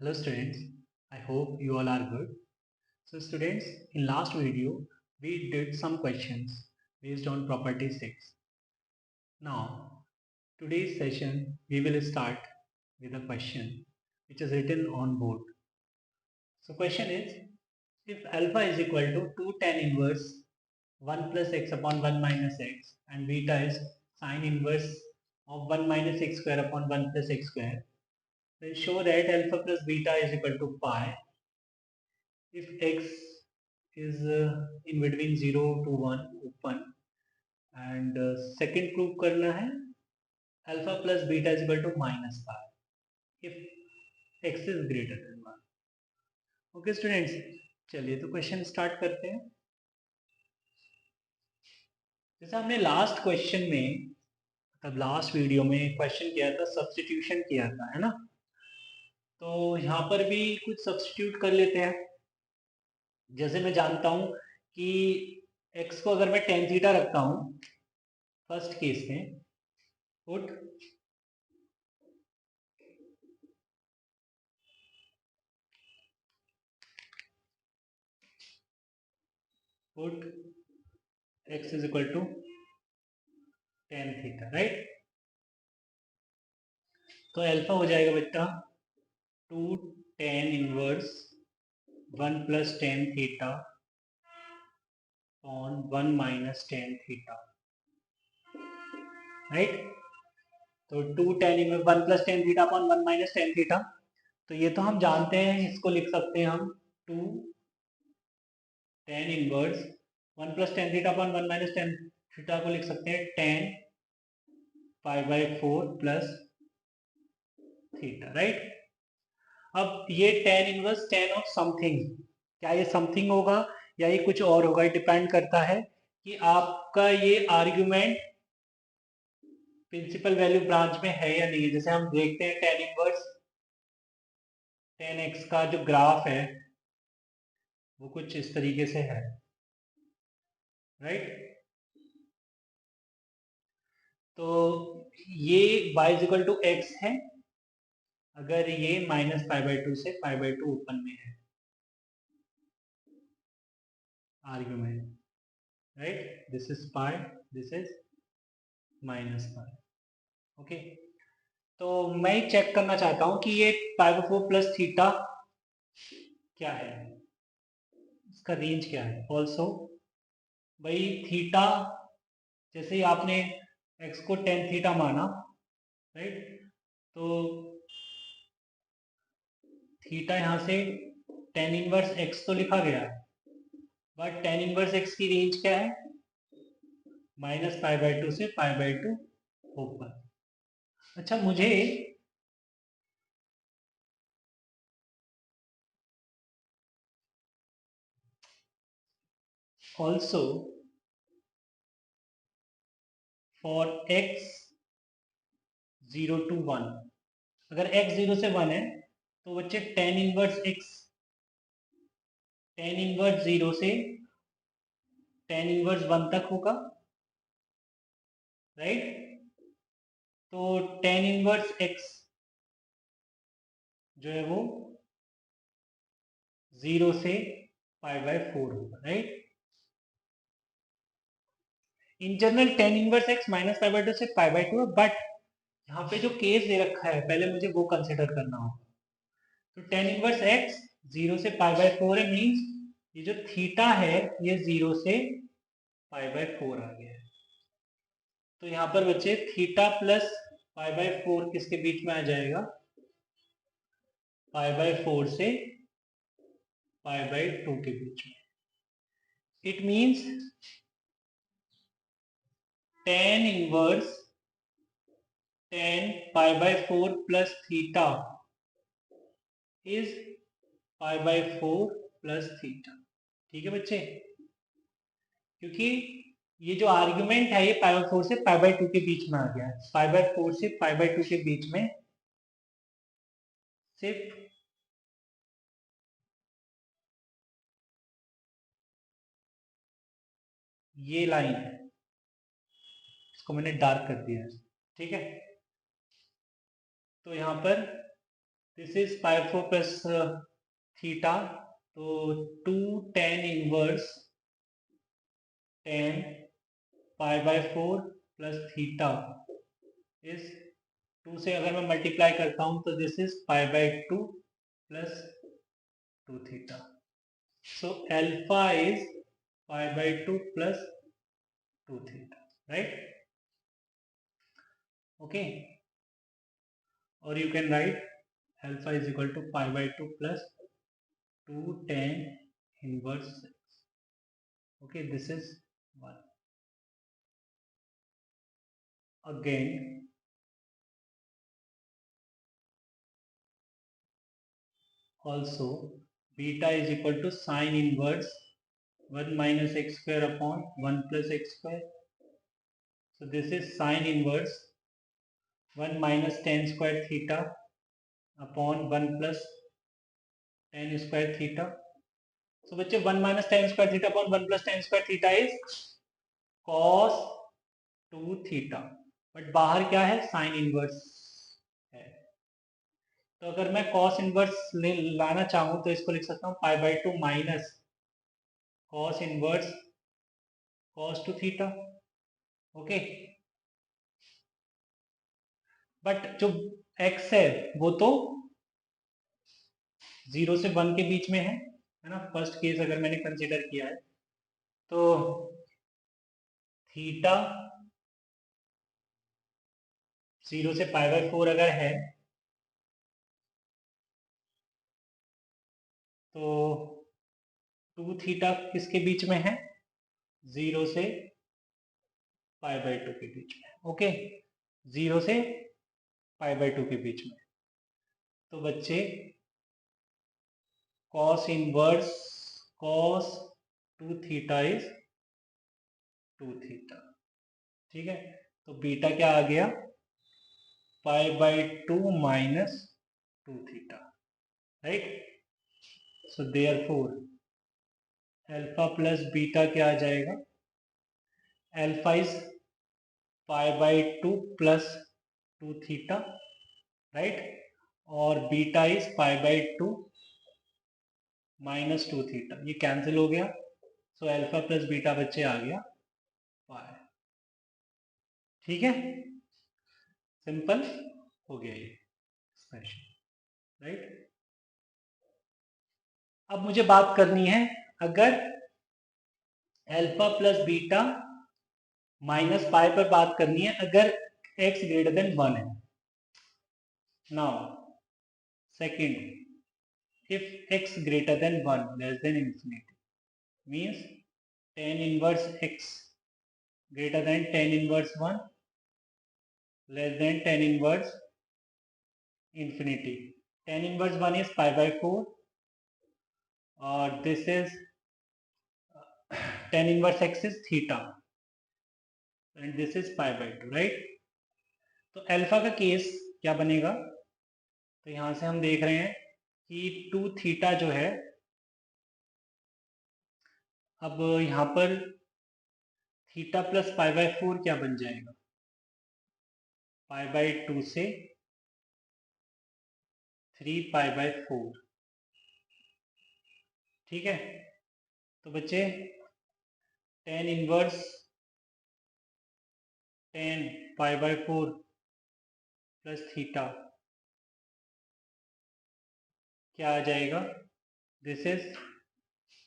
Hello students, I hope you all are good. So students, in last video we did some questions based on property 6. Now today's session we will start with a question which is written on board. So question is, if alpha is equal to 2 tan inverse 1 plus x upon 1 minus x and beta is sine inverse of 1 minus x square upon 1 plus x square, then show that alpha plus beta is equal to pi if x is in between 0 to 1 open and second proof करना है alpha plus beta is equal to minus pi if x is greater than 1. Okay students, चलिए तो question start करते हैं. जैसे हमने last question में मतलब लास्ट वीडियो में क्वेश्चन किया था, सब्स्टिट्यूशन किया था, है ना. तो यहाँ पर भी कुछ सब्स्टिट्यूट कर लेते हैं. जैसे मैं जानता हूँ कि x को अगर मैं tan थीटा रखता हूँ फर्स्ट केस में, put x is equal to tan theta, right. तो अल्फा हो जाएगा बेटा 2 tan inverse 1 plus tan theta on 1 minus tan theta, right. तो 2 tan inverse 1 plus tan theta upon 1 minus tan theta. तो ये तो हम जानते हैं, इसको लिख सकते हैं हम 2 tan inverse 1 plus tan theta upon 1 minus tan theta को लिख सकते हैं tan pi by 4 plus theta, right. अब ये tan inverse tan of something, क्या ये समथिंग होगा या ये कुछ और होगा, ये डिपेंड करता है कि आपका ये आर्ग्यूमेंट प्रिंसिपल वैल्यू ब्रांच में है या नहीं है. जैसे हम देखते हैं tan इनवर्स tan x का जो ग्राफ है वो कुछ इस तरीके से है, राइट. तो ये y is equal to X है अगर ये माइनस पाई बाई 2 से पाई बाई 2 ओपन में है argument, right. This is pi, this is minus pi. Okay, तो मैं चेक करना चाहता हूं कि ये पाई बाई 4 प्लस थीटा क्या है, इसका रेंज क्या है. ऑल्सो भाई थीटा, जैसे ही आपने x को tan थीटा माना, राइट, तो थीटा यहाँ से tan इनवर्स x तो लिखा गया, बट tan इनवर्स x की रेंज क्या है, माइनस पाई बाई 2 से पाई बाई 2 ओपन. अच्छा, मुझे ऑल्सो फॉर x 0 to 1, अगर x 0 से 1 है तो बच्चे tan inverse x, tan inverse 0 से tan इनवर्स 1 तक होगा, राइट. तो tan इनवर्स x जो है वो 0 से पाई बाय 4 होगा, right. In general tan inverse x minus pi by 2 से पाई बाय 2 है, बट यहाँ पे जो केस दे रखा है पहले मुझे वो कंसिडर करना होगा. तो tan इनवर्स x 0 से पाई बाय 4 है, मीन्स ये जो थीटा है ये 0 से पाई बाय 4 आ गया है. तो यहाँ पर बच्चे थीटा प्लस पाई बाय 4 किसके बीच में आ जाएगा, पाई बाय 4 से पाई बाय 2 के बीच में. It means tan inverse tan pi by 4 plus theta is pi by 4 plus theta. ठीक है बच्चे, क्योंकि ये जो आर्ग्यूमेंट है ये पाई बाय 4 से पाई बाय 2 के बीच में आ गया है. पाई बाय 4 से पाई बाय 2 के बीच में सिर्फ ये लाइन है, इसको मैंने डार्क कर दिया है, ठीक है. तो यहाँ पर this is pi 4 plus theta, तो 2 tan inverse tan pi by 4 plus theta is 2 से अगर मैं मल्टीप्लाई करता हूं तो this is pi bye 2 plus 2 theta. So alpha is pi by 2 plus 2 theta, right? Okay. Or you can write alpha is equal to pi by 2 plus 2 tan inverse 6. Okay, this is 1. Again, also beta is equal to sine inverse 1 minus x square upon 1 plus x square. So this is sine inverse 1 minus tan square theta upon 1 plus tan square theta. So बच्चे 1 minus tan square theta upon 1 plus tan square theta is cos 2 theta. But बाहर क्या है, sine inverse है. तो अगर मैं cos inverse लाना चाहूं तो इसको लिख सकता हूं पाई by 2 minus cos inverse cos 2 theta. Okay, but जो x है वो तो 0 से 1 के बीच में है ना. फर्स्ट केस अगर मैंने कंसीडर किया है तो थीटा 0 से पाई बाई 4 अगर है तो 2 थीटा किसके बीच में है, 0 से पाई बाई 2 के बीच में. ओके, 0 से पाई बाई 2 के बीच में. तो बच्चे cos inverse cos 2 theta is 2 theta. ठीक है, तो बीटा क्या आ गया, pi by 2 minus 2 theta, right. So therefore alpha plus beta क्या आ जाएगा, alpha is pi by 2 plus 2 theta, right, और beta is pi by 2 minus 2 theta. ये कैंसिल हो गया. सो अल्फा प्लस बीटा बच्चे आ गया पाई. ठीक है, सिंपल हो गया ये एक्सप्रेशन, राइट. अब मुझे बात करनी है, अगर अल्फा प्लस बीटा माइनस पाई पर बात करनी है अगर x ग्रेटर देन 1 है. Now second, if x greater than 1 less than infinity means tan inverse x greater than tan inverse 1 less than tan inverse infinity. Tan inverse 1 is pi by 4 और this is tan inverse x is theta and this is pi by 2, right. तो alpha का case क्या बनेगा, तो यहां से हम देख रहे हैं कि 2 थीटा जो है, अब यहां पर थीटा प्लस पाई बाई 4 क्या बन जाएगा, पाई बाई 2 से 3 पाई बाई 4. ठीक है, तो बच्चे tan inverse tan pi by 4 plus theta क्या आ जाएगा, दिस इज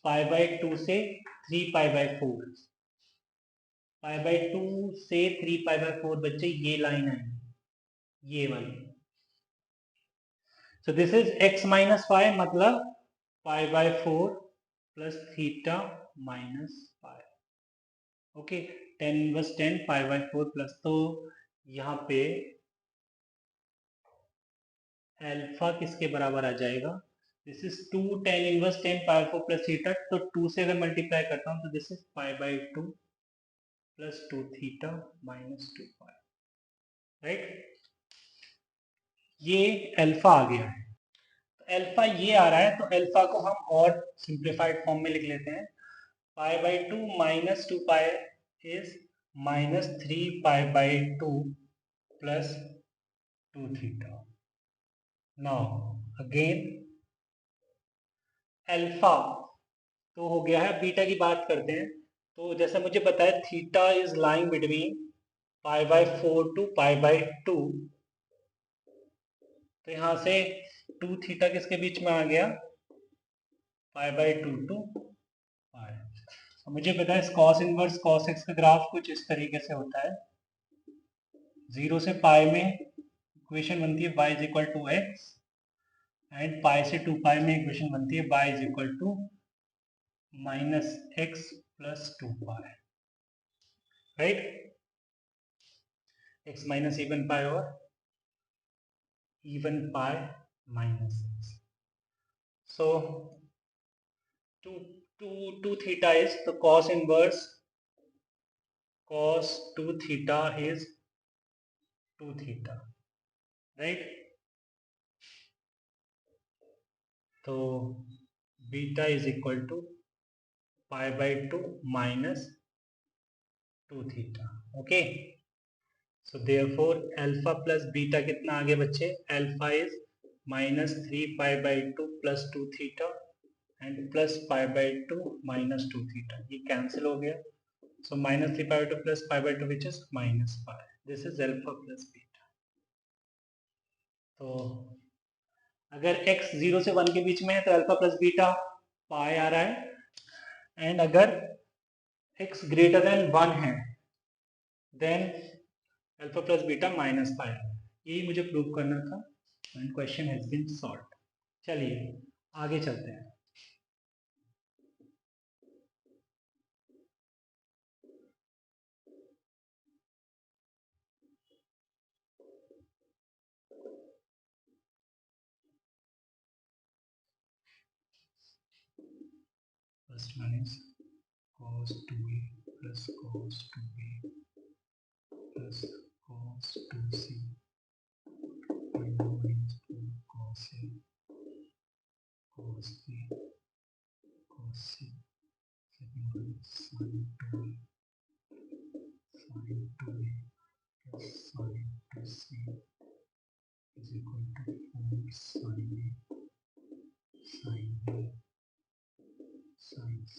पाई बाई 2 से 3 पाई बाई 4. पाई बाई 2 से 3 पाई बाई 4 बच्चे ये लाइन है, ये वाली. So this is x minus pi, मतलब pi by 4 plus theta minus pi. Okay, tan inverse 10 pi by 4 plus, तो यहाँ पे अल्फा किसके बराबर आ जाएगा, this is 2 tan inverse 10 pi 4 plus theta. तो 2 से अगर मल्टीप्लाई करता हूँ तो this is pi by 2 plus 2 theta minus 2 pi, right. ये अल्फा आ गया है. तो अल्फा ये आ रहा है, तो अल्फा को हम और सिंप्लीफाइड फॉर्म में लिख लेते हैं. पाई by 2 minus 2 pi is minus 3 pi by 2 plus 2 theta. Now again alpha तो हो गया है, बीटा की बात करते हैं। तो जैसा मुझे पता है theta is lying between π/4 to π/2, तो यहाँ से 2 थीटा किसके बीच में आ गया, π/2 टू पाई। तो मुझे पता है cos इनवर्स cos x का ग्राफ कुछ इस तरीके से होता है, 0 से पाई में इक्वेशन बनती है y is equal to X, and pi से 2 पाई में इक्वेशन बनती है y is equal to minus X plus 2 pi, right. x minus even pi और even pi minus x. So 2 theta is the cos inverse cos 2 theta is 2 theta, right? So beta is equal to π/2 minus 2 theta. Okay. So therefore alpha plus beta कितना आ गया बच्चे, alpha is minus 3 π/2 plus 2 theta and plus π/2 minus 2 theta, ये cancel हो गया. So minus 3 π/2 plus π/2 which is minus pi. This is alpha plus beta. तो अगर x 0 से 1 के बीच में है तो अल्फा प्लस बीटा पाई आ रहा है, एंड अगर x ग्रेटर देन 1 है then alpha plus beta minus pi. यही मुझे प्रूव करना था and question has been solve. चलिए आगे चलते हैं। First one is cos 2a plus cos 2b plus cos 2c minus 4 cos a cos b cos c. Second one is sin 2a plus sin 2c is equal to 4 sin a sin b sin c.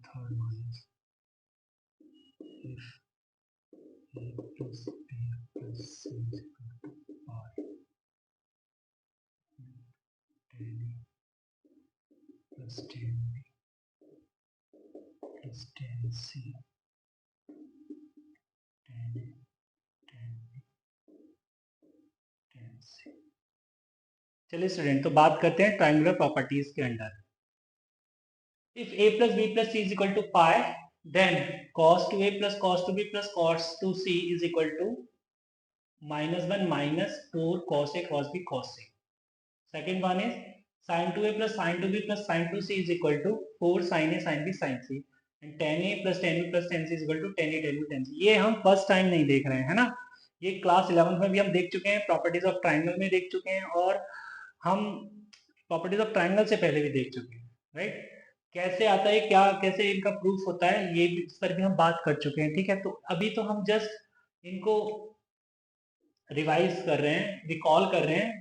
Third one is if a plus b plus c is equal to pi, tan a plus tan b plus tan c tan a tan b tan c. चलिए student, तो बात करते हैं triangular properties के under. If a plus b plus c is equal to pi, then cos 2a plus cos 2b plus cos 2c is equal to -1 minus 4 cos a cos b cos c. Second one is sin 2a plus sin 2b plus sin 2c is equal to 4 sin a sin b sin c, and tan a plus tan b plus tan c is equal to tan a tan b tan c. ये हम first time नहीं देख रहे हैं, है ना, ये class 11th में भी हम देख चुके हैं, प्रॉपर्टीज ऑफ ट्राइंगल में देख चुके हैं, और हम प्रॉपर्टीज ऑफ ट्राइंगल से पहले भी देख चुके हैं, राइट। कैसे आता है, क्या कैसे इनका प्रूफ होता है, ये इस पर भी हम बात कर चुके हैं, ठीक है। तो अभी तो हम जस्ट इनको रिवाइज कर रहे हैं, रिकॉल कर रहे हैं,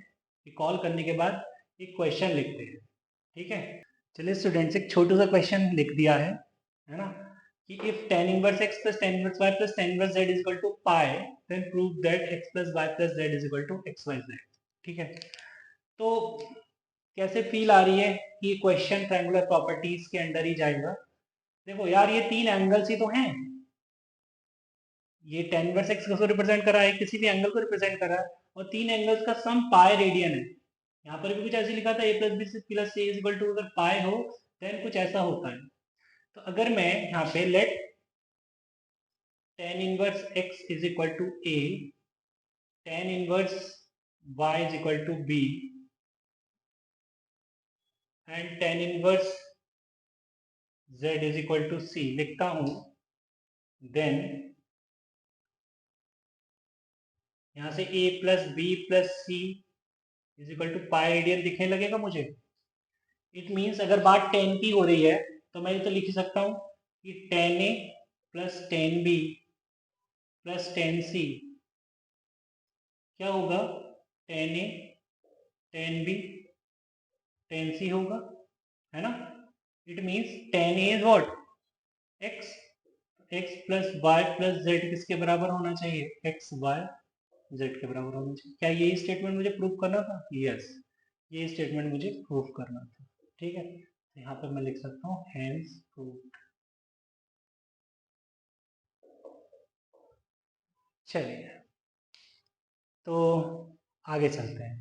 रिकॉल करने के बाद एक क्वेश्चन लिखते हैं, ठीक है। चलिए स्टूडेंट्स, एक छोटा सा क्वेश्चन लिख दिया है ना, कि if tan inverse x plus tan inverse y plus tan inverse z is equal to pi, then prove that x plus y plus z is equal to xyz, ठीक है। तो कैसे फील आ रही है कि क्वेश्चन ट्रायंगुलर प्रॉपर्टीज के under ही जाएगा। देखो यार, ये तीन एंगल्स ही तो हैं, ये tan इनवर्स x को रिप्रेजेंट कर रहा है, किसी भी एंगल को रिप्रेजेंट कर रहा है, और तीन एंगल्स का सम पाई रेडियन है। यहाँ पर भी कुछ ऐसे लिखा था a plus B plus C is equal to, अगर पाई हो देन कुछ ऐसा होता है। तो अगर मैं यहाँ पे let tan inverse x is equal to a, tan inverse y is equal to b and tan inverse z is equal to c लिखता हूं, देन यहां से a plus B plus C is equal to pi radian दिखने लगेगा मुझे। It means अगर बात tan की हो रही है तो मैं ये तो लिख सकता हूं कि tan a plus tan b plus tan c क्या होगा, tan a tan b tan c होगा, है ना। It means tan a is what, x. X plus y plus z किसके बराबर होना चाहिए, एक्स वाई जेड के बराबर होना चाहिए। क्या यही स्टेटमेंट मुझे प्रूव करना था, यस, ये स्टेटमेंट मुझे प्रूव करना था, ठीक है। तो यहाँ पर मैं लिख सकता हूँ हेंस प्रूव्ड। चलिए तो आगे चलते हैं।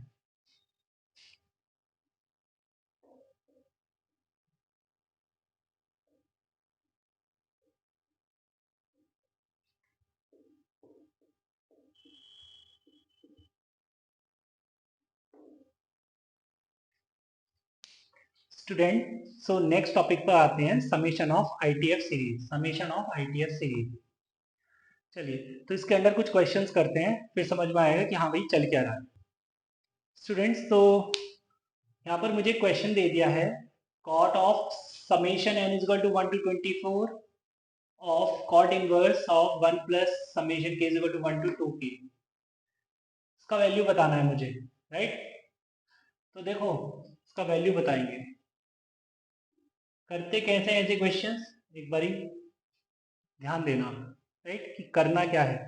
स्टूडेंट, सो नेक्स्ट टॉपिक पर आते हैं, summation of ITF series. Summation of ITF series, चलिए तो इसके अंदर कुछ क्वेश्चंस करते हैं, फिर समझ में आएगा कि हाँ भाई चल क्या रहा है। स्टूडेंट्स, तो यहाँ पर मुझे क्वेश्चन दे दिया है, cot of summation n is equal to 1 to 24 of cot inverse of 1 plus summation k is equal to 1 to 2k। इसका वैल्यू बताना है मुझे, राइट। तो देखो इसका वैल्यू बताएंगे, करते कैसे हैं ऐसे क्वेश्चंस, एक बारी ध्यान देना, राइट, कि करना क्या है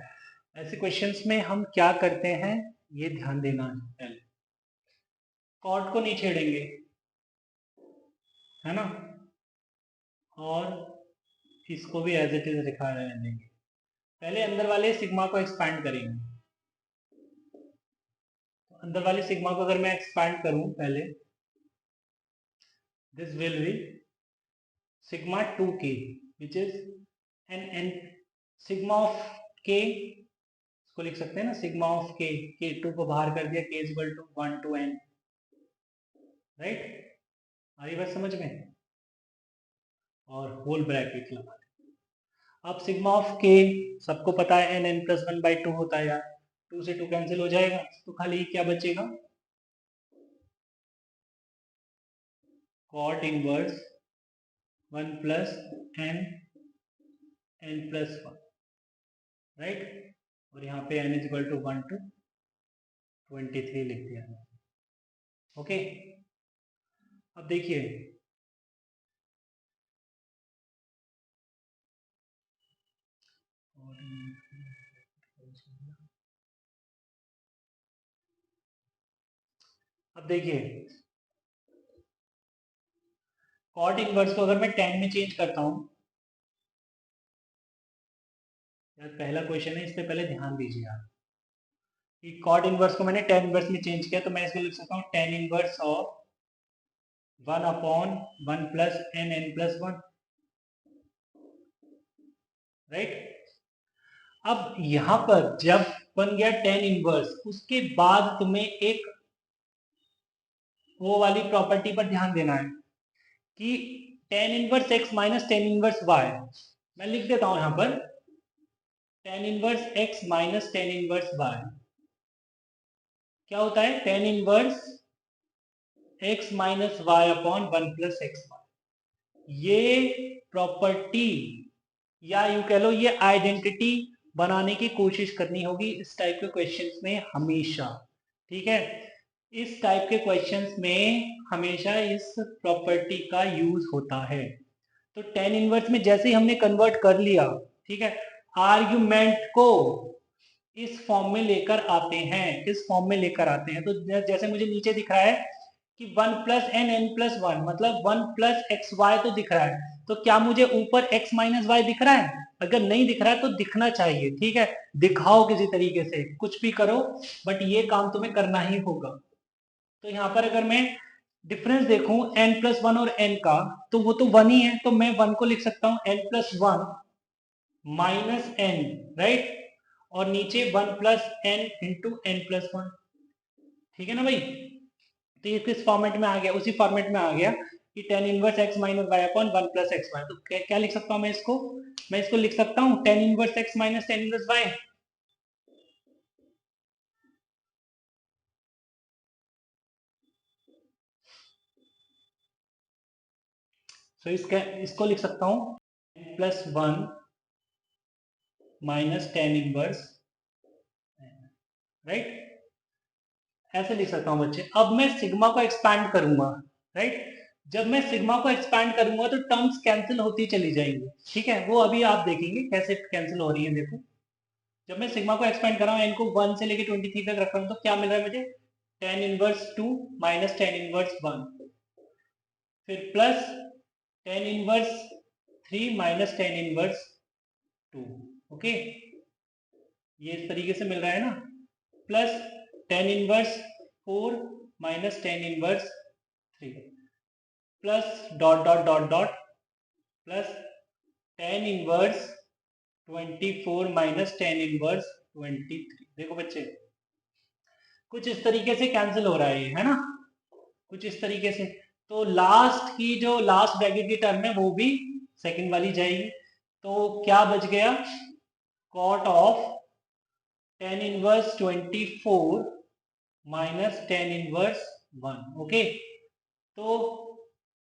ऐसे क्वेश्चंस में, हम क्या करते हैं ये ध्यान देना है। पहले कॉट को नहीं छेड़ेंगे, है ना, और इसको भी एज इट इज लिखा रहने देंगे। पहले अंदर वाले सिग्मा को एक्सपैंड करेंगे। तो अंदर वाले सिग्मा को अगर मैं एक्सपैंड करूं पहले, this will be sigma 2k which is an sigma of के, इसको लिख सकते हैं ना, सिग्मा ऑफ के 2 को बाहर कर दिया, k is equal to 1 to n, right. आ रही बात समझ में, और होल ब्रैकेट लगा। अब सिग्मा ऑफ के सबको पता है एन एन प्लस 1/2 होता है यार, 2 से 2 कैंसिल हो जाएगा, तो खाली क्या बचेगा, cot inverse 1 plus N N plus 1, right. और यहाँ पे n is equal to 1 to 23 लिख दिया, ओके। अब देखिए अब देखिए कॉट इनवर्स को अगर मैं 10 में चेंज करता हूं, यार पहला क्वेश्चन है, इस पे पहले ध्यान दीजिए आप, कि कॉट इनवर्स को मैंने 10 इनवर्स में चेंज किया, तो मैं इसको लिख सकता हूँ 10 inverse of 1 upon 1 plus N N plus 1, right. अब यहां पर जब बन गया 10 इनवर्स, उसके बाद तुम्हें एक वो वाली प्रॉपर्टी पर ध्यान देना है कि tan inverse X minus tan inverse Y, मैं लिख देता हूं यहां पर tan inverse X minus tan inverse Y क्या होता है, tan inverse X minus Y upon 1 plus X Y. ये प्रॉपर्टी या यूं कह लो ये आइडेंटिटी बनाने की कोशिश करनी होगी इस टाइप के क्वेश्चंस में हमेशा, ठीक है। इस टाइप के क्वेश्चंस में हमेशा इस प्रॉपर्टी का यूज होता है। तो टेन इनवर्स में जैसे ही हमने कन्वर्ट कर लिया, ठीक है, आर्ग्यूमेंट को इस फॉर्म में लेकर आते हैं, इस फॉर्म में लेकर आते हैं। तो जैसे मुझे नीचे दिख रहा है कि 1 प्लस एन एन प्लस 1 मतलब 1 प्लस एक्स वाई तो दिख रहा है, तो क्या मुझे ऊपर x माइनस वाई दिख रहा है, अगर नहीं दिख रहा है तो दिखना चाहिए, ठीक है। दिखाओ किसी तरीके से, कुछ भी करो, बट ये काम तुम्हें करना ही होगा। तो यहाँ पर अगर मैं डिफरेंस देखूं n प्लस 1 और n का, तो वो तो 1 ही है, तो मैं 1 को लिख सकता हूं n plus 1 minus n, right, और नीचे 1 plus n into n plus 1, ठीक है ना भाई। तो ये किस फॉर्मेट में आ गया, उसी फॉर्मेट में आ गया कि tan inverse X minus Y upon 1 plus X Y. तो क्या लिख सकता हूं मैं इसको लिख सकता हूं tan inverse X minus tan inverse Y. तो इसको लिख सकता हूं plus 1 minus tan inverse, right, ऐसे लिख सकता हूँ बच्चे। अब मैं सिग्मा को एक्सपैंड करूंगा, राइट। जब मैं सिग्मा को एक्सपैंड करूंगा तो टर्म्स कैंसिल होती चली जाएंगी, ठीक है। वो अभी आप देखेंगे कैसे कैंसिल हो रही है। देखो, जब मैं सिग्मा को एक्सपेंड कर रहा हूँ, इनको 1 से लेके 23 तक रख रहा हूँ, तो क्या मिल रहा है मुझे? tan inverse 2 minus tan inverse 1, फिर plus tan inverse 3 minus tan inverse 2। Okay, ये इस तरीके से मिल रहा है ना। Plus tan inverse 4 minus tan inverse 3, plus dot dot dot dot, plus tan inverse 24 minus tan inverse 23। देखो बच्चे, कुछ इस तरीके से कैंसिल हो रहा है ये, है ना, कुछ इस तरीके से। तो लास्ट की जो लास्ट ब्रैकेट की टर्म है वो भी सेकंड वाली जाएगी। तो क्या बच गया? Cot of tan inverse 24 minus tan inverse 1। Okay, तो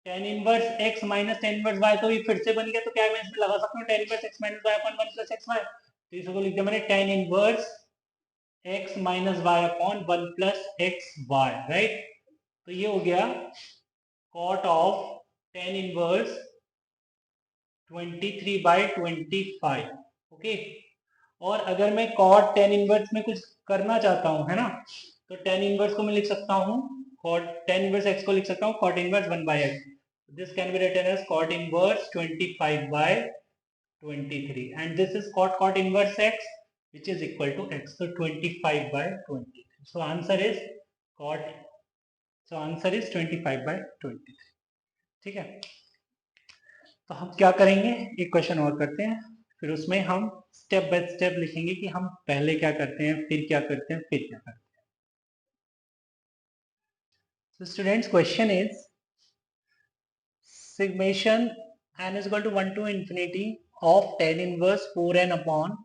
tan inverse x minus tan inverse y, तो ये फिर से बन गया। तो क्या मैं इसमें लगा सकता हूँ tan inverse x minus y upon 1 plus X Y. तो इसको लिख दिया मैंने tan inverse x minus Y upon 1 plus X Y, right. तो ये हो गया cot of tan inverse 23 by 25। Okay, और अगर मैं कॉट tan इनवर्स में कुछ करना चाहता हूँ, है ना, तो tan इनवर्स को मैं लिख सकता हूँ, कॉट tan इनवर्स x को लिख सकता हूँ cot inverse 1 by x। This can be written as cot inverse 25 by 23, and this is cot inverse x which is equal to x, so 25 by 23, so answer is cot, so answer is 25 by 23। ठीक है, तो हम क्या करेंगे, एक question और करते हैं, फिर उसमें हम स्टेप बाय स्टेप लिखेंगे कि हम पहले क्या करते हैं, फिर क्या करते हैं, फिर क्या करते हैं। So students, question is summation n is equal to 1 to infinity of tan inverse 4n upon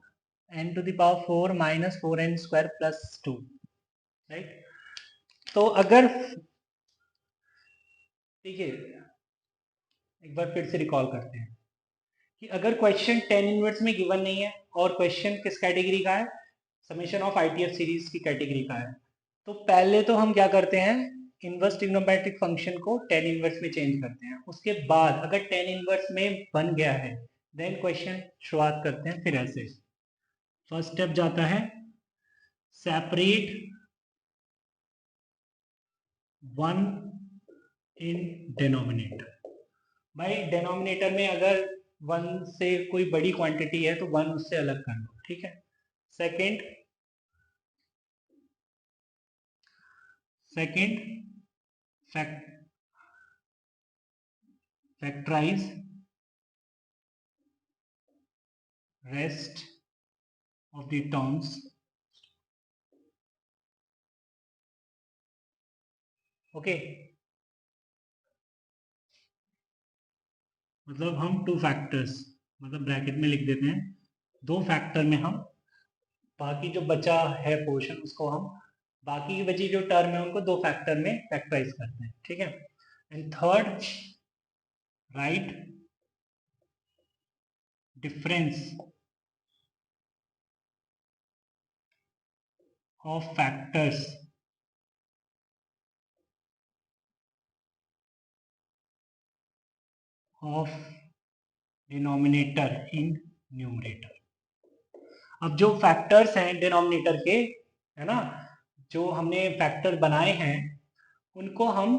n to the power 4 minus 4n square plus 2, right. तो अगर देखिए, एक बार फिर से रिकॉल करते हैं कि अगर क्वेश्चन tan इनवर्स में गिवन नहीं है और क्वेश्चन किस कैटेगरी का है, समेशन ऑफ आईटीएफ सीरीज की कैटेगरी का है, तो पहले तो हम क्या करते हैं, इनवर्स ट्रिग्नोमेट्रिक फंक्शन को tan इनवर्स में चेंज करते हैं। उसके बाद अगर tan इनवर्स में बन गया है, देन क्वेश्चन शुरुआत करते हैं फिर ऐसे। फर्स्ट स्टेप जाता है सेपरेट 1 इन डिनोमिनेटर। भाई डिनोमिनेटर में अगर 1 से कोई बड़ी क्वांटिटी है तो 1 उससे अलग कर लो, ठीक है। Second factorize rest of the terms, okay. मतलब हम 2 फैक्टर्स, मतलब ब्रैकेट में लिख देते हैं 2 फैक्टर में हम बाकी जो बचा है पोर्शन उसको हम, बाकी की बची जो टर्म है उनको 2 फैक्टर में फैक्टराइज करते हैं, ठीक है। And third, right difference of factors of denominator in numerator. अब जो फैक्टर्स हैं डिनोमिनेटर के, है ना, जो हमने फैक्टर बनाए हैं उनको हम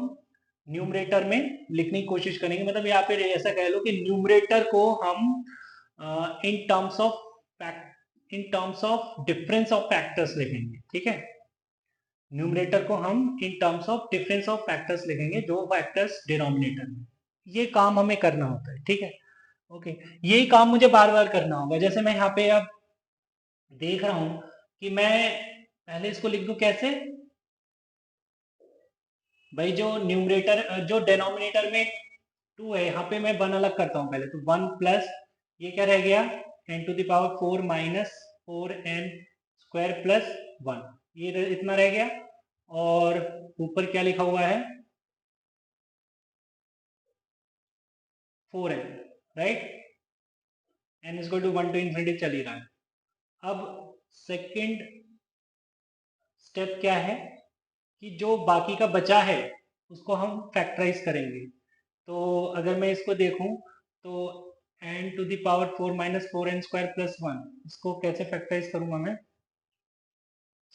न्यूमरेटर में लिखने की कोशिश करेंगे। मतलब यहाँ पे ऐसा कह लो कि न्यूमरेटर को हम in terms of difference of factors लिखेंगे, ठीक है। न्यूमरेटर को हम in terms of difference of factors लिखेंगे जो फैक्टर्स डिनोमिनेटर में। ये काम हमें करना होता है, ठीक है। ओके, यही काम मुझे बार बार करना होगा। जैसे मैं यहाँ पे अब देख रहा हूं कि मैं पहले इसको लिख दूं कैसे, भाई जो न्यूमरेटर जो डिनोमिनेटर में 2 है, यहाँ पे मैं 1 अलग करता हूँ पहले। तो 1 प्लस ये क्या रह गया, n to the power 4 minus 4n square plus 1, ये इतना रह गया। और ऊपर क्या लिखा हुआ है, 4n, right. n is to 1 to infinity चल ही रहा है। अब सेकंड स्टेप क्या है कि जो बाकी का बचा है उसको हम फैक्टराइज करेंगे। तो अगर मैं इसको देखूं तो n to the power 4 minus 4n square plus 1, इसको कैसे फैक्टराइज करूंगा मैं?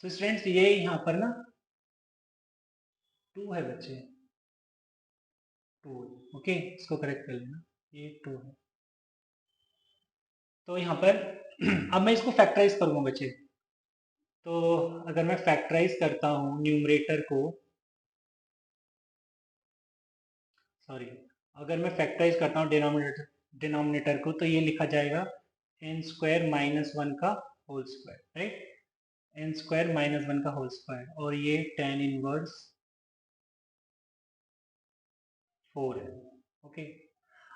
तो स्टूडेंट्स ये यहाँ पर ना 2 है बच्चे, 2, ओके, इसको करेक्ट कर लेना, ये 2 है। तो यहाँ पर अब मैं इसको फैक्टराइज करूंगा बच्चे। तो अगर मैं फैक्टराइज करता हूँ न्यूमरेटर को, सॉरी, अगर मैं फैक्टराइज करता हूँ डिनोमिनेटर को, तो ये लिखा जाएगा n स्क्वायर माइनस 1 का whole square, right, n square minus 1 का होल स्क्वायर, और ये tan इनवर्स 4 है, ओके।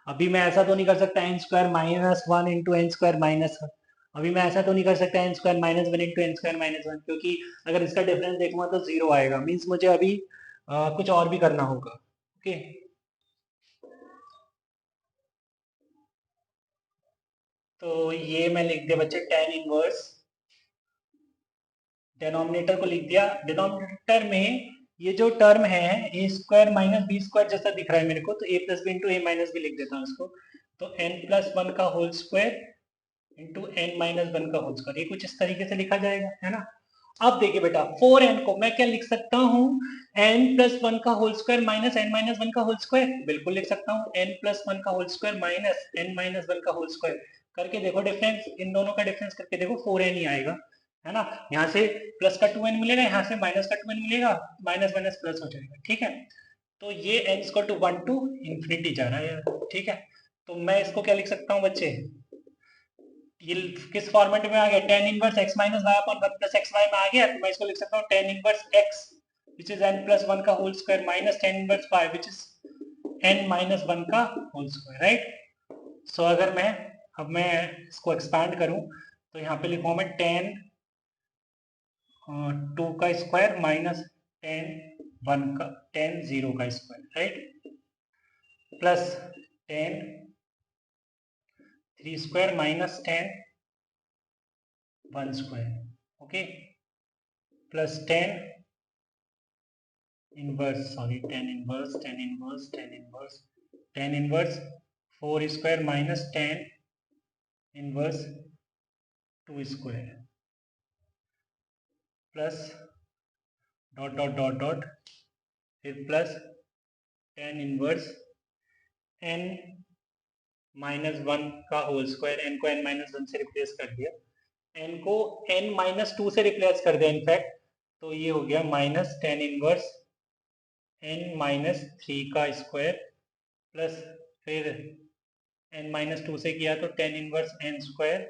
अभी मैं ऐसा तो नहीं कर सकता n square minus 1 into N square minus 1, अभी मैं ऐसा तो नहीं कर सकता n square minus 1 into N square minus 1, क्योंकि अगर इसका डिफरेंस देखूंगा तो 0 आएगा, मीन्स मुझे अभी कुछ और भी करना होगा, ओके। तो ये मैं लिख दिया बच्चे tan इनवर्स, डिनोमिनेटर को लिख दिया, डिनोमिनेटर में ये जो टर्म है A square minus B square जैसा दिख रहा है मेरे को, तो A plus B into A minus B लिख देता हूँ इसको। तो n प्लस 1 का whole square into N minus 1 का होल स्क्वायर, ये कुछ इस तरीके से लिखा जाएगा, है ना। अब देखिए बेटा 4n को मैं क्या लिख सकता हूँ, n प्लस 1 का whole square minus n minus 1 का होल स्क्वायर, बिल्कुल लिख सकता हूँ, n प्लस 1 का whole square minus n minus 1 का होल स्क्वायर। करके देखो डिफरेंस, इन दोनों का डिफरेंस करके देखो 4n ही आएगा, है ना। यहाँ से प्लस का 2n मिलेगा, यहाँ से माइनस का 2n मिलेगा, माइनस माइनस प्लस हो जाएगा, ठीक है। तो ये n equal to 1 to infinity जा रहा है यार, ठीक है। तो मैं इसको क्या लिख सकता हूँ बच्चे, ये किस फॉर्मेट में आ गया, tan inverse x minus Y upon 1 plus X Y में आ गया, तो मैं इसको लिख सकता हूँ tan inverse x which is n plus 1 का whole square minus tan inverse y which is n minus 1 का होल स्क्वायर, राइट। सो अगर मैं अब मैं इसको एक्सपैंड करूं तो यहाँ पे लिखूंगा मैं tan 2 का स्क्वायर माइनस tan 1 का tan 0 का square, right, plus tan 3 square minus tan 1 square, okay, plus tan inverse, sorry tan inverse tan inverse tan inverse tan inverse 4 square minus tan inverse 2 square plus dot dot dot dot फिर plus tan inverse n minus 1 का whole square, n को n minus 1 से replace कर दिया, n को n minus 2 से replace कर दिया इनफैक्ट, तो ये हो गया minus tan inverse n minus 3 का स्क्वायर प्लस फिर n माइनस 2 से किया तो tan इनवर्स n स्क्वायर,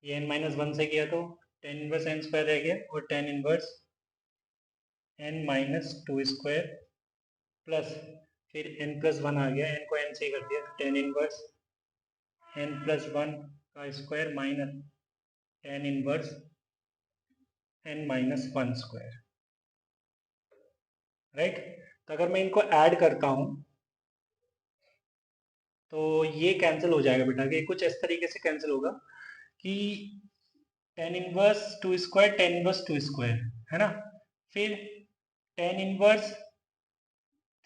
ये n माइनस 1 से किया तो tan इनवर्स n स्क्वायर रह गया, और tan inverse n minus 2 square plus फिर n प्लस 1 आ गया, n को n से कर दिया, tan इनवर्स n प्लस 1 का square minus tan inverse n minus 1 square, right. तो अगर मैं इनको ऐड करता हूं तो ये कैंसिल हो जाएगा बेटा, कि कुछ इस तरीके से कैंसिल होगा कि tan inverse 2 square tan inverse 2 square, है ना, फिर tan इनवर्स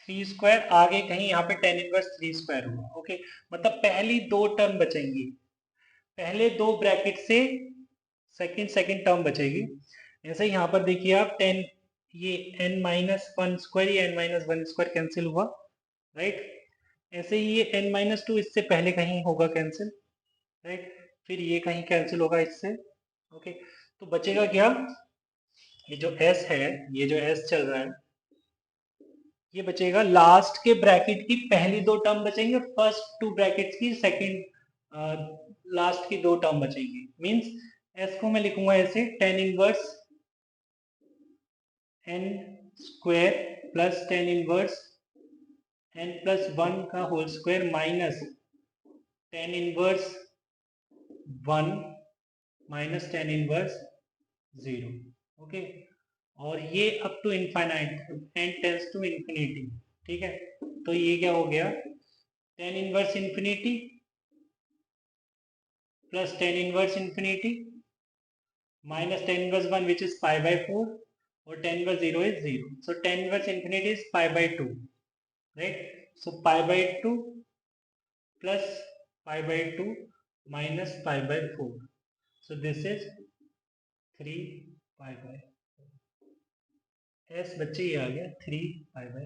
3 स्क्वायर, आगे कहीं यहाँ पे tan इनवर्स 3 स्क्वायर होगा, ओके। मतलब पहली दो टर्म बचेंगी, पहले दो ब्रैकेट से सेकंड सेकंड टर्म बचेगी। जैसे यहाँ पर देखिए आप टेन, ये n माइनस 1 स्क्वायर, ये n माइनस 1 स्क्वायर कैंसिल हुआ, राइट। ऐसे ही ये n माइनस 2 इससे पहले कहीं होगा कैंसिल, राइट, फिर ये कहीं कैंसिल होगा इससे, ओके। तो बचेगा क्या, ये जो s है, ये जो s चल रहा है, ये बचेगा लास्ट के ब्रैकेट की पहली दो टर्म बचेंगे, फर्स्ट टू ब्रैकेट्स की सेकंड लास्ट की दो टर्म बचेंगी। मींस s को मैं लिखूंगा ऐसे tan inverse n square plus tan inverse n plus 1 का whole square minus tan inverse 1 minus tan inverse 0, okay. और ये up to infinite and tends to infinity, ठीक है। तो ये क्या हो गया, tan inverse infinity plus tan inverse infinity minus tan inverse 1 which is pi by 4 और tan inverse 0 is 0. So tan inverse infinity is pi by 2, right? So pi by 2 plus pi by 2 minus pi by 4. So this is 3 pi by s बच्चे ये आ गया 3 pi by,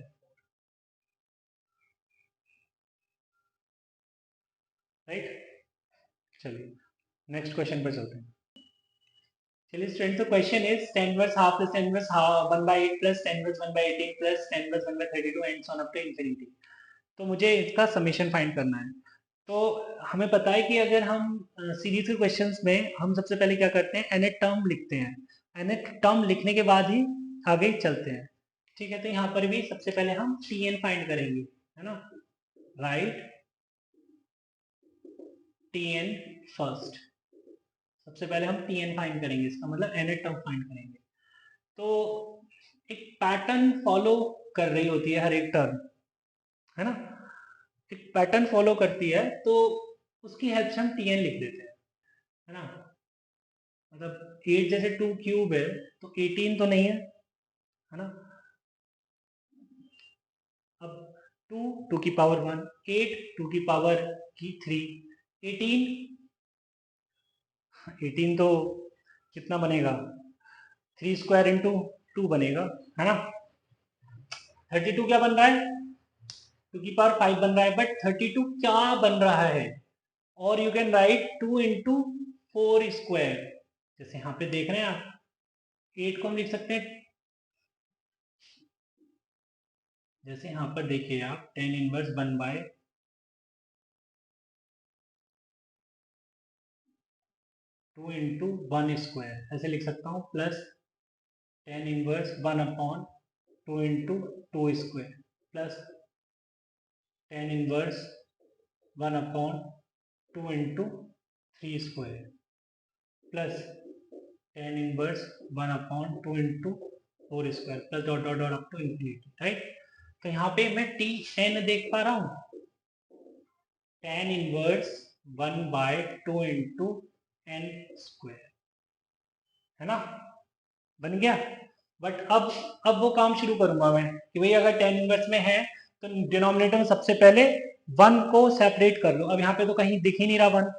right? चलिए next question पर चलते हैं. चलिए student, तो question is tan inverse half plus tan inverse 1 by 8 plus tan inverse 1 by 18 plus tan inverse 1 by 32 and so on up to infinity. तो मुझे इसका समीशन फाइंड करना है. तो हमें पता है कि अगर हम सीरीज के क्वेश्चंस में हम सबसे पहले क्या करते हैं, nth टर्म लिखते हैं. nth टर्म लिखने के बाद ही आगे चलते हैं. ठीक है, तो यहाँ पर भी सबसे पहले हम tn फाइंड करेंगे, है ना? Right, tn first. सबसे पहले हम tn फाइंड करेंगे, इसका मतलब nth टर्म फाइंड करेंगे. तो एक पैटर्न फॉलो कर रही होती है हर एक टर्म, है ना? एक पैटर्न फॉलो करती है, तो उसकी हेल्प से हम tn लिख देते हैं, है ना? मतलब 8 जैसे 2 क्यूब है तो 18 तो नहीं है ना? अब 2 की पावर 1, 8 2 की पावर की 3, 18 तो कितना बनेगा, 3 स्क्वायर इंटू 2 बनेगा, है ना? 32 क्या बन रहा है, 2 की पावर 5 बन रहा है, बट 32 क्या बन रहा है? और you can write 2 into 4 square. जैसे यहाँ पे देख रहे हैं आप, 8 को हम लिख सकते हैं, जैसे यहाँ पर देखिए आप, tan inverse 1 by 2 into 1 square ऐसे लिख सकता हूँ, plus tan inverse 1 upon 2 into 2 square plus tan inverse 1 upon 2 into 3 square plus tan inverse 1 upon 2 into 4 square plus dot dot dot up to infinity, right? तो यहाँ पे मैं tn देख पा रहा हूँ, tan inverse 1 by 2 into n square, है ना? बन गया. बट अब वो काम शुरू करूंगा मैं कि भाई अगर tan इनवर्स में है तो डिनोमिनेटर में सबसे पहले 1 को सेपरेट कर लो. अब यहाँ पे तो कहीं दिख ही नहीं रहा 1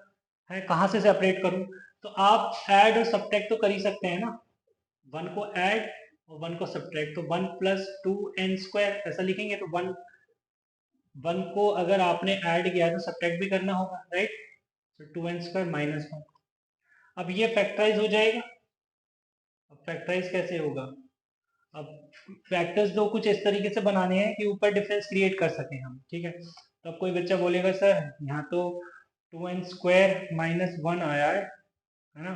है, कहाँ से सेपरेट करूं? तो आप ऐड और सब्ट्रैक्ट तो कर ही सकते हैं ना. 1 को ऐड और 1 को सब्ट्रैक्ट, तो 1 प्लस 2n स्क्वायर ऐसा लिखेंगे. तो 1 को अगर आपने ऐड किया तो सब्ट्रैक्ट भी करना होगा, राइट? तो 2n स्क्वायर माइनस 1. अब ये फैक्टराइज हो जाएगा. अब फैक्टराइज कैसे होगा? अब फैक्टर्स दो कुछ इस तरीके से बनाने हैं कि ऊपर डिफरेंस क्रिएट कर सकें हम, ठीक है? तो अब कोई बच्चा बोलेगा सर यहाँ तो 2n स्क्वायर माइनस 1 आया है ना?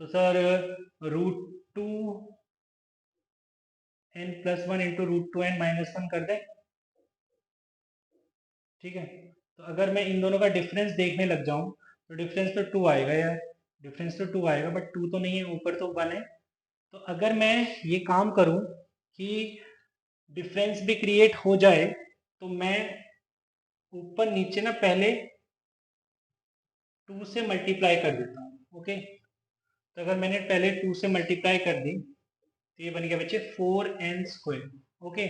तो sir √2 n plus 1 into √2n minus 1 कर दें, ठीक है? तो अगर मैं इन दोनों का डिफरेंस देखने लग जाऊं तो डिफरेंस तो 2 आएगा यार, डिफरेंस तो 2 आएगा, बट 2 तो नहीं है, ऊपर तो 1 है. तो अगर मैं ये काम करूं कि डिफरेंस भी क्रिएट हो जाए तो मैं ऊपर नीचे ना पहले 2 से मल्टीप्लाई कर देता हूँ, ओके? तो अगर मैंने पहले 2 से मल्टीप्लाई कर दी तो ये बन गया बच्चे 4n स्क्वायर, ओके?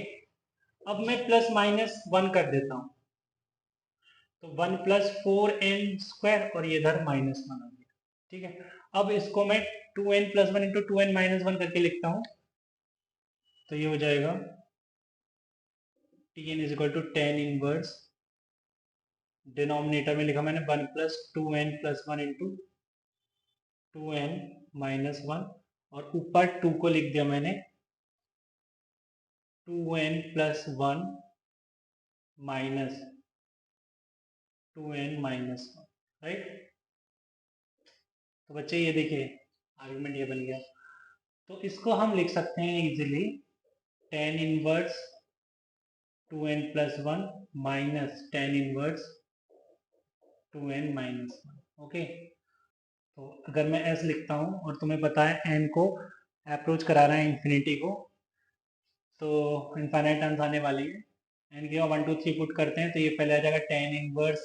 अब मैं प्लस माइनस 1 कर देता हूँ, तो 1 प्लस 4n स्क्वायर और ये इधर माइनस 1 आ गया, ठीक है? अब इसको मैं 2n plus 1 into 2n minus 1 करके लिखता हूँ, तो ये हो जाएगा tn is equal to tan inverse, denominator में लिखा मैंने 1 plus 2n plus 1 into 2n minus 1, और ऊपर 2 को लिख दिया मैंने 2n plus 1 minus 2n minus 1, right? तो बच्चे ये देखिए आर्गुमेंट ये बन गया. तो इसको हम लिख सकते हैं easily tan inverse 2n plus 1 minus tan inverse 2n minus 1, okay? तो अगर मैं s लिखता हूँ और तुम्हें पता है n को अप्रोच करा रहा है इंफिनिटी को, तो इनफाइनाइट टर्म्स आने वाली है. n की 1 2 3 पुट करते हैं तो ये पहले आ जाएगा tan inverse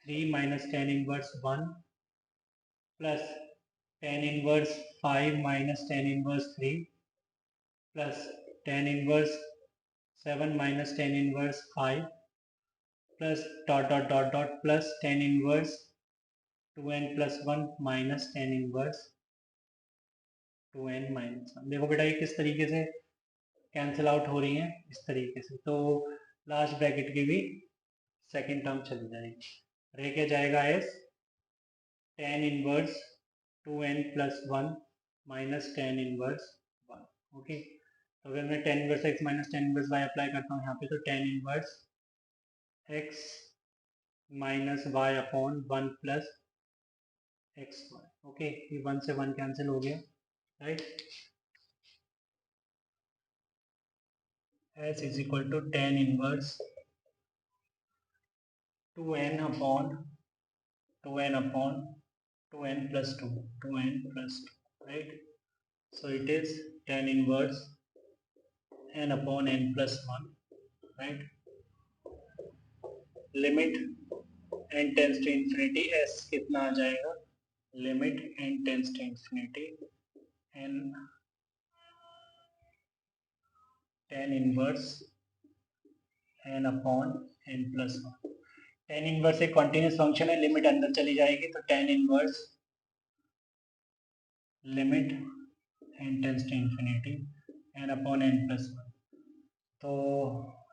3 minus tan inverse 1 plus tan inverse 5 minus tan inverse 3 plus tan inverse 7 minus tan inverse 5 plus dot dot dot dot plus tan inverse 2n plus 1 minus tan inverse 2n minus 1। देखो बेटा ये किस तरीके से cancel out हो रही है, इस तरीके से, तो लास्ट ब्रैकेट की भी सेकेंड टर्म चली जाएगी। रह क्या जाएगा S tan inverse 2n plus 1 minus tan inverse 1। Okay, तो अगर मैं tan inverse x minus tan inverse y apply करता हूँ यहाँ पे, तो tan inverse x minus y upon 1 plus X Y. Okay, ये 1 से 1 कैंसिल हो गया, right. s is equal to tan inverse 2n upon 2n plus 2, 2n plus 2, right? So it is tan inverse n upon n plus 1, right? Limit n tends to infinity, s कितना आ जाएगा? Limit n tends to infinity, n tan inverse n upon n plus 1। tan inverse एक continuous function है, limit अंदर चली जाएगी, तो tan inverse limit n tends to infinity n upon n plus 1। तो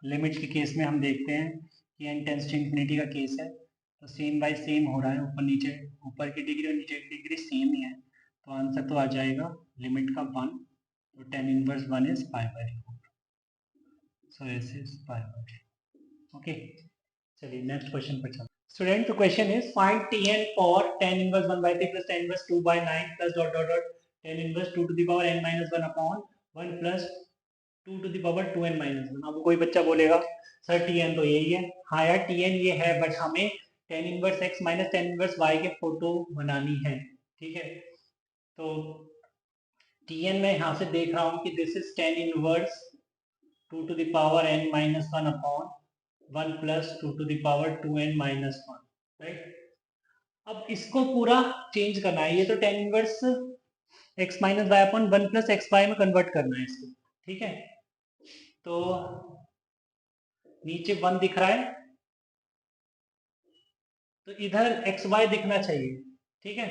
limit के केस में हम देखते हैं कि n टेंस टू इन्फिनिटी का केस है, तो सेम बाय सेम हो रहा है, ऊपर नीचे, ऊपर की डिग्री और नीचे की डिग्री सेम ही है, तो आंसर तो आ जाएगा लिमिट का 1, तो tan इनवर्स 1 इज π/4, सो ऐसे इज π/4। ओके, चलिए नेक्स्ट क्वेश्चन पर चलते हैं। Student, the question is find tn for tan inverse 1/3 plus tan inverse 2/9 plus dot dot dot tan inverse 2 to the power n minus 1 upon 1 plus 2 to the power 2n minus 1। अब कोई बच्चा बोलेगा sir tn तो यही है। हाँ यार, tn ये है, बट हमें tan inverse x minus tan inverse y के फोटो बनानी है, ठीक है। तो tn मैं यहाँ से देख रहा हूँ कि this is tan inverse 2 to the power n minus 1 upon 1 plus 2 to the power 2n minus 1, right. अब इसको पूरा चेंज करना है, ये तो tan inverse x minus Y upon 1 plus X Y में कन्वर्ट करना है इसको, ठीक है। तो नीचे 1 दिख रहा है, तो इधर एक्स वाई दिखना चाहिए, ठीक है।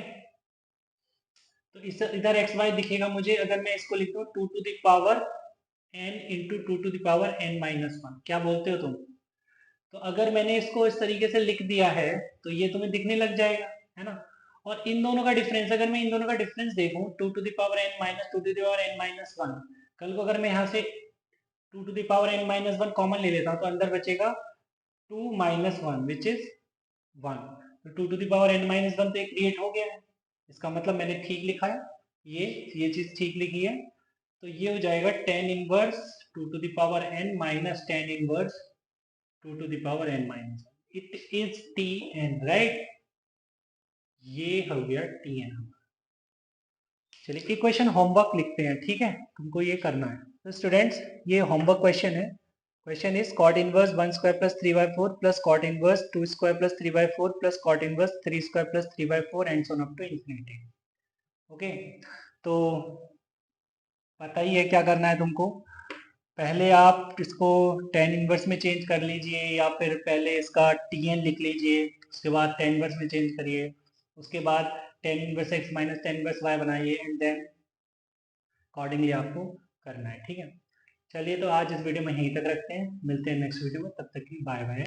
तो इस इधर एक्स वाई दिखेगा मुझे, अगर मैं इसको लिख दूं 2 to the power n into 2 to the power n minus 1। क्या बोलते हो तुम? तो अगर मैंने इसको इस तरीके से लिख दिया है तो ये तुम्हें दिखने लग जाएगा, है ना। और इन दोनों का डिफरेंस, अगर मैं इन दोनों का डिफरेंस देखूं 2 to the power n minus 2 to the power n minus 1, कल को अगर मैं यहाँ से 2 to the power n minus 1 common ले लेता हूँ, तो अंदर बचेगा 2 माइनस 1 विच इज 1। तो 2 to the power n minus 1 तो एक क्रिएट हो गया है, इसका मतलब मैंने ठीक लिखा है, ये चीज ठीक लिखी है। तो ये हो जाएगा tan inverse 2 to the power n minus tan inverse 2 to the power n minus 1, it is tn, right. ये हो गया tn। चलिए इक्वेशन होमवर्क लिखते हैं, ठीक है, तुमको ये करना है। तो स्टूडेंट्स, ये होमवर्क क्वेश्चन है। Question is cot inverse 1 square plus 3/4 plus cot inverse 2 square plus 3/4 plus cot inverse 3 square plus 3/4 and so on up to infinity. Okay, तो पता ही है क्या करना है तुमको। पहले आप इसको tan इनवर्स में चेंज कर लीजिए, या फिर पहले इसका tn लिख लीजिए, उसके बाद tan इनवर्स में चेंज करिए, उसके बाद tan inverse x minus tan inverse y बनाइए, एंड देन अकॉर्डिंगली आपको करना है, ठीक है। चलिए, तो आज इस वीडियो में यहीं तक रखते हैं, मिलते हैं नेक्स्ट वीडियो में, तब तक की बाय बाय।